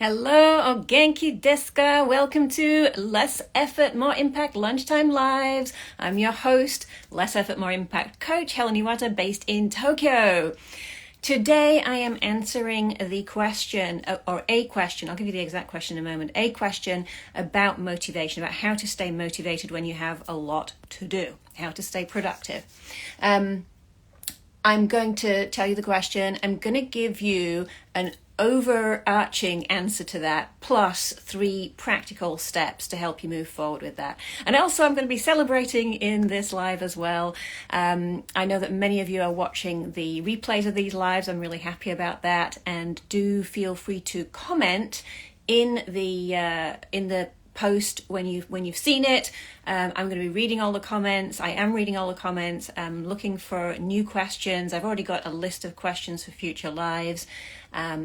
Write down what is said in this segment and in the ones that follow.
Hello, o genki desu ka? Welcome to Less Effort, More Impact Lunchtime Lives. I'm your host, Less Effort, More Impact coach, Helen Iwata, based in Tokyo. Today I am answering the question, or a question, I'll give you the exact question in a moment, a question about motivation, about how to stay motivated when you have a lot to do, how to stay productive. I'm going to tell you the question. I'm going to give you an overarching answer to that, plus 3 practical steps to help you move forward with that. And also I'm going to be celebrating in this live as well. I know that many of you are watching the replays of these lives. I'm really happy about that. And do feel free to comment in the post when you've seen it. I'm going to be reading all the comments. I am reading all the comments. I'm looking for new questions. I've already got a list of questions for future lives.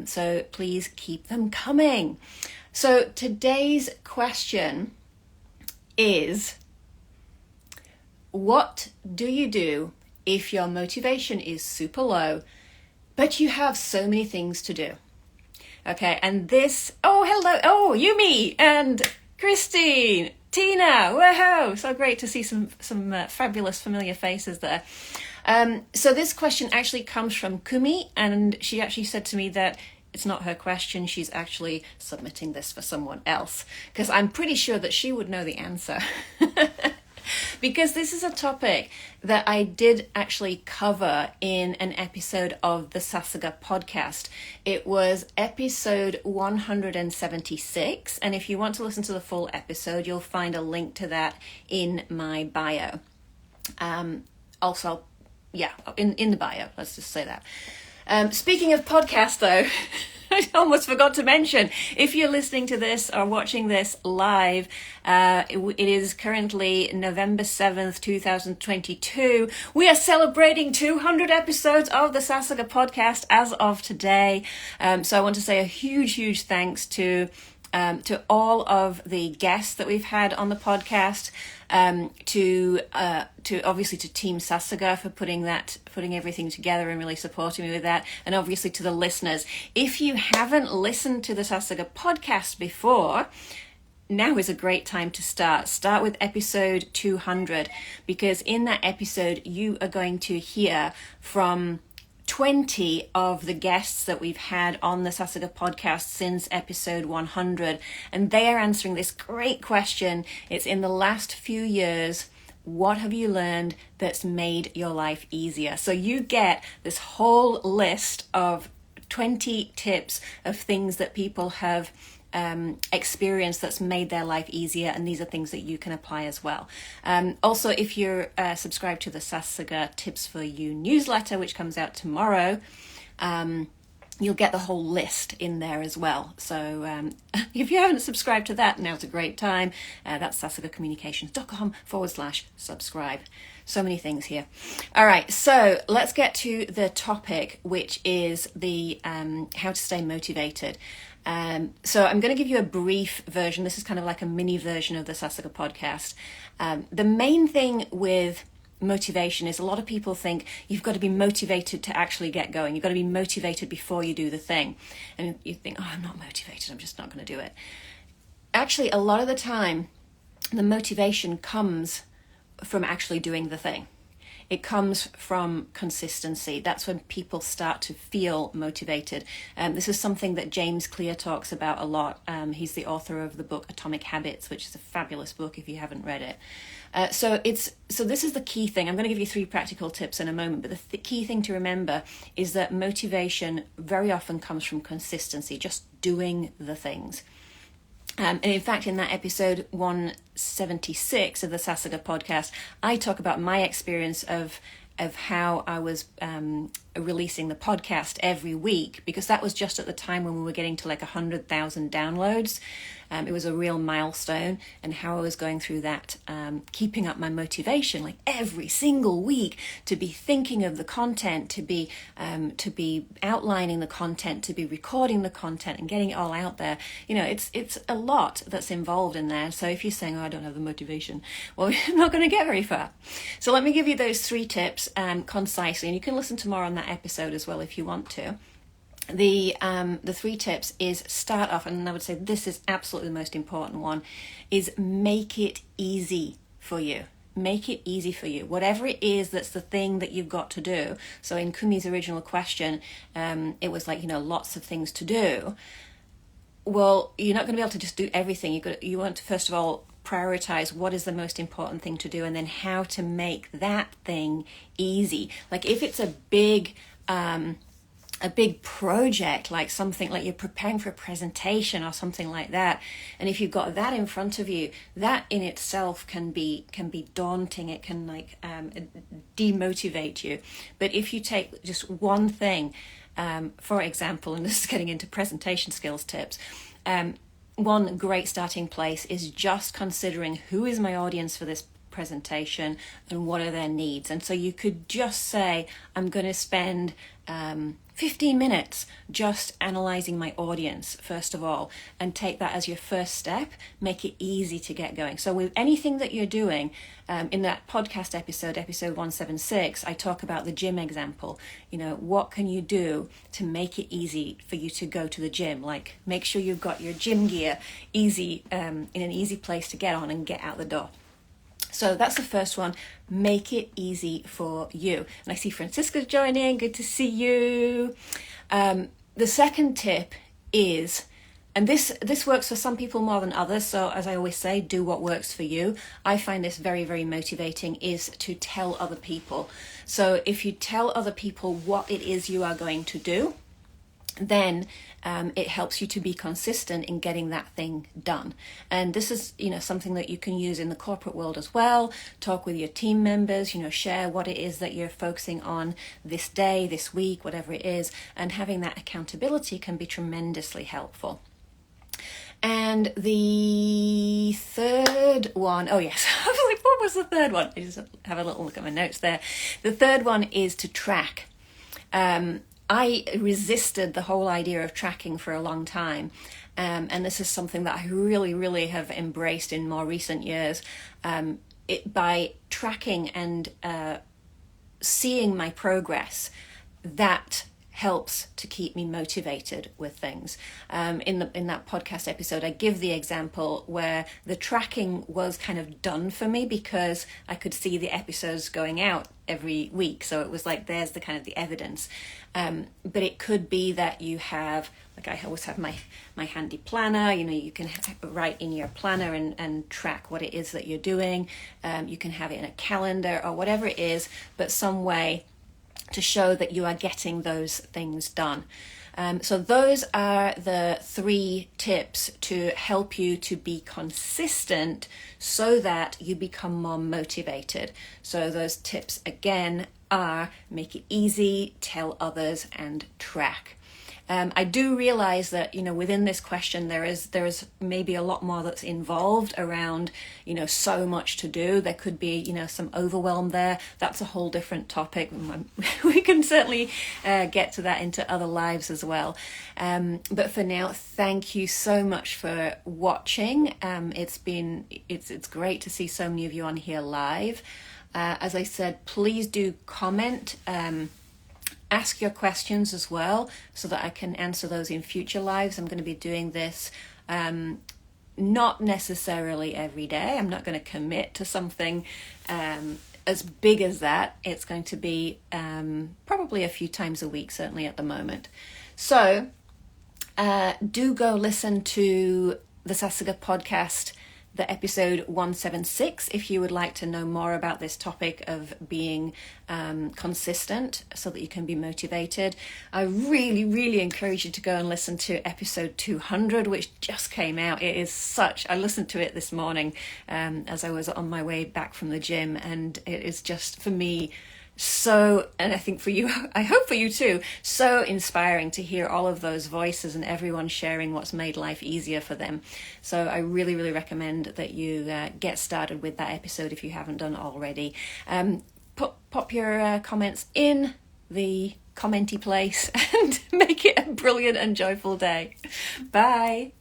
So please keep them coming. So today's question is, what do you do if your motivation is super low, but you have so many things to do? Okay, and this, hello, Yumi and Christine, Tina, woohoo! So great to see some fabulous familiar faces there. So this question actually comes from Kumi, and she actually said to me that it's not her question. She's actually submitting this for someone else, because I'm pretty sure that she would know the answer. Because this is a topic that I did actually cover in an episode of the Sasuga podcast. It was episode 176, and if you want to listen to the full episode, you'll find a link to that in my bio. Also, yeah, in the bio, let's just say that. Speaking of podcasts, though, I almost forgot to mention, if you're listening to this or watching this live, it is currently November 7th, 2022. We are celebrating 200 episodes of the Sasuga podcast as of today. So I want to say a huge thanks to all of the guests that we've had on the podcast, to obviously to Team Sasuga for putting everything together and really supporting me with that, and obviously to the listeners. If you haven't listened to the Sasuga podcast before, now is a great time to start. Start with episode 200, because in that episode you are going to hear from 20 of the guests that we've had on the Sasuga podcast since episode 100, and they are answering this great question. It's in the last few years, what have you learned that's made your life easier? So you get this whole list of 20 tips of things that people have experience that's made their life easier, and these are things that you can apply as well. Also, if you're subscribed to the Sasuga Tips for You newsletter, which comes out tomorrow, you'll get the whole list in there as well. So if you haven't subscribed to that, now's a great time. That's sasugacommunications.com/subscribe. So many things here. All right, so let's get to the topic, which is the how to stay motivated. So I'm going to give you a brief version. This is kind of like a mini version of the Sasuga podcast. The main thing with motivation is a lot of people think you've got to be motivated to actually get going. You've got to be motivated before you do the thing. And you think, I'm not motivated, I'm just not going to do it. Actually, a lot of the time, the motivation comes from actually doing the thing. It comes from consistency. That's when people start to feel motivated. This is something that James Clear talks about a lot. He's the author of the book Atomic Habits, which is a fabulous book if you haven't read it. So this is the key thing. I'm going to give you 3 practical tips in a moment, but the key thing to remember is that motivation very often comes from consistency, just doing the things. And in fact, in that episode 176 of the Sasuga podcast, I talk about my experience of how I was releasing the podcast every week, because that was just at the time when we were getting to like 100,000 downloads. It was a real milestone, and how I was going through that, keeping up my motivation, like every single week, to be thinking of the content, to be outlining the content, to be recording the content and getting it all out there. You know, it's a lot that's involved in there. So if you're saying, I don't have the motivation, well, you're not going to get very far. So let me give you those 3 tips concisely, and you can listen to more on that episode as well if you want to. the 3 tips is start off, and I would say this is absolutely the most important one, is make it easy for you. Make it easy for you. Whatever it is that's the thing that you've got to do. So in Kumi's original question, it was like, lots of things to do. Well, you're not going to be able to just do everything. You want to, first of all, prioritize what is the most important thing to do, and then how to make that thing easy. Like if it's a big project, like something like you're preparing for a presentation or something like that, and if you've got that in front of you, that in itself can be daunting. It can demotivate you. But if you take just one thing, for example, and this is getting into presentation skills tips, one great starting place is just considering who is my audience for this presentation and what are their needs. And so you could just say, I'm going to spend 15 minutes just analyzing my audience, first of all, and take that as your first step. Make it easy to get going. So with anything that you're doing, in that podcast episode 176, I talk about the gym example. What can you do to make it easy for you to go to the gym? Like make sure you've got your gym gear easy, in an easy place to get on and get out the door. So that's the first one. Make it easy for you. And I see Francisca's joining. Good to see you. The second tip is, and this works for some people more than others. So as I always say, do what works for you. I find this very, very motivating, is to tell other people. So if you tell other people what it is you are going to do, then it helps you to be consistent in getting that thing done. And this is, something that you can use in the corporate world as well. Talk with your team members, share what it is that you're focusing on this day, this week, whatever it is. And having that accountability can be tremendously helpful. And the third one, oh yes, I was like, what was the third one? I just have a little look at my notes there. The third one is to track. I resisted the whole idea of tracking for a long time. And this is something that I really, really have embraced in more recent years. By tracking and seeing my progress, that helps to keep me motivated with things. In that podcast episode, I give the example where the tracking was kind of done for me because I could see the episodes going out every week. So it was like, there's the kind of the evidence. But it could be that you have, like I always have my handy planner, you can write in your planner and track what it is that you're doing. You can have it in a calendar or whatever it is, but some way to show that you are getting those things done. So those are the 3 tips to help you to be consistent so that you become more motivated. So those tips again are make it easy, tell others, and track. I do realize that, within this question, there is maybe a lot more that's involved around, so much to do. There could be, some overwhelm there. That's a whole different topic. We can certainly get to that into other lives as well. But for now, thank you so much for watching. It's great to see so many of you on here live. As I said, please do comment. Ask your questions as well so that I can answer those in future lives. I'm going to be doing this not necessarily every day. I'm not going to commit to something as big as that. It's going to be probably a few times a week, certainly at the moment. So do go listen to the Sasiga podcast, the episode 176, if you would like to know more about this topic of being consistent so that you can be motivated. I really, really encourage you to go and listen to episode 200, which just came out. It is I listened to it this morning as I was on my way back from the gym, and it is just, for me, so, and I think for you, I hope for you too, so inspiring to hear all of those voices and everyone sharing what's made life easier for them. So I really, really recommend that you get started with that episode if you haven't done already. Pop your comments in the commenty place and make it a brilliant and joyful day. Bye.